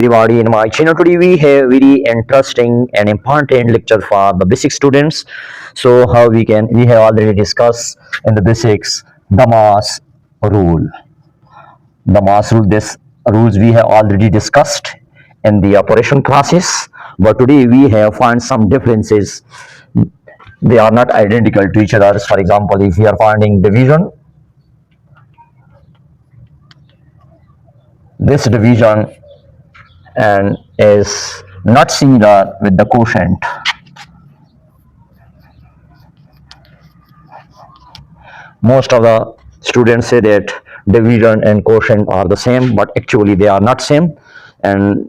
Everybody in my channel. Today we have very interesting and important lecture for the basic students. So how we have already discussed in the basics the mass rule. The mass rule, this rules we have already discussed in the operation classes, but today we have found some differences. They are not identical to each other. For example, if we are finding division, this division and is not similar with the quotient. Most of the students say that division and quotient are the same, but actually they are not same. And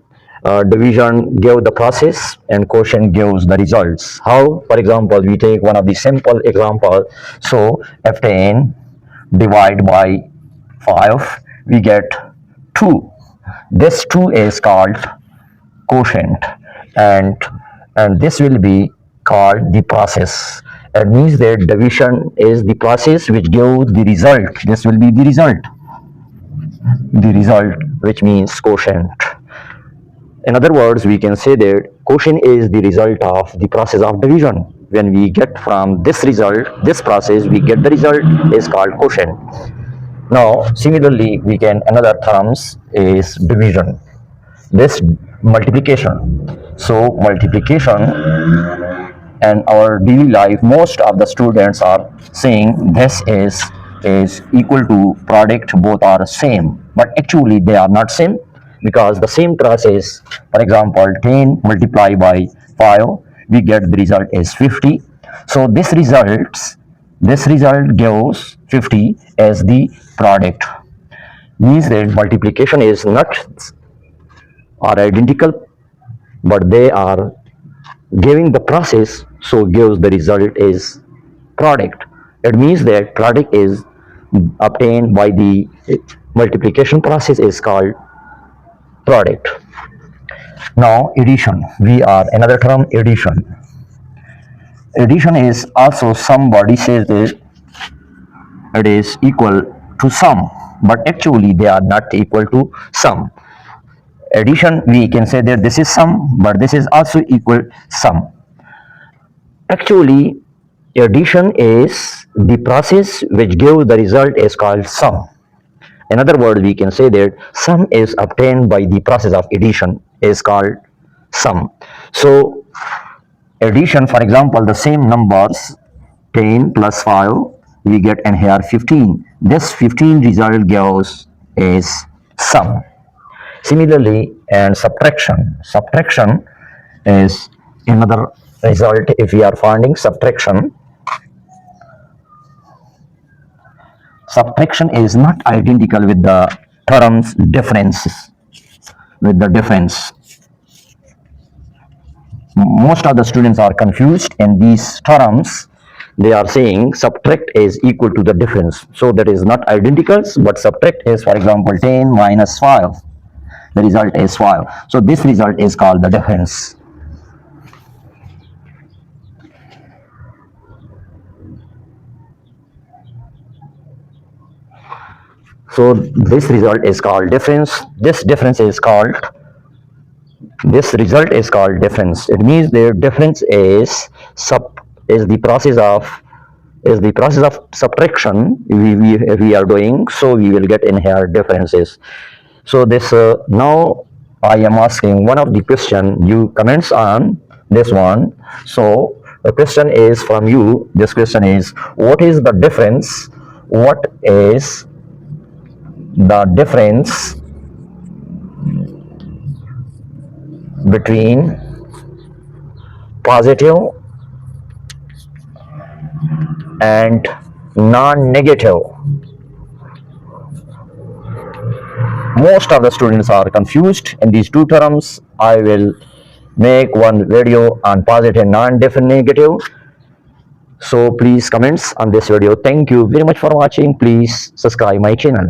division gives the process and quotient gives the results. How? For example, we take one of the simple example. So if 10 divide by 5, we get 2. This 2 is called quotient, and this will be called the process. It means that division is the process which gives the result. This will be the result, which means quotient. In other words, we can say that quotient is the result of the process of division. When we get from this result, this process, we get the result is called quotient. Now, similarly, we can another terms is division. This multiplication. So multiplication and our daily life, most of the students are saying this is equal to product, both are same, but actually they are not same, because the same process, for example 10 multiplied by 5, we get the result is 50. So this result gives 50 as the product. Means that multiplication is not are identical, but they are giving the process, so gives the result is product. It means that product is obtained by the multiplication process is called product. Now addition, we are another term, addition. Addition is also, somebody says that it is equal to sum, but actually they are not equal to sum. Addition, we can say that this is sum, but this is also equal sum. Actually, addition is the process which gives the result is called sum. In other words, we can say that sum is obtained by the process of addition is called sum. So addition, for example, the same numbers 10 plus 5, we get in here 15. This 15 result gives is sum. Similarly, and subtraction is another result. If we are finding subtraction is not identical with the terms differences. With the difference, most of the students are confused in these terms. They are saying subtract is equal to the difference, so that is not identical, but subtract is, for example, 10 minus 5, the result is 5. So this result is called the difference. So this result is called difference. This result is called difference. It means the difference is the process of subtraction we are doing. So we will get in here differences. So this now I am asking one of the question. You comments on this one. So the question is from you. This question is, what is the difference? What is the difference between positive and non-negative? Most of the students are confused in these two terms. I will make one video on positive and non-negative. So please comments on this video. Thank you very much for watching. Please subscribe my channel.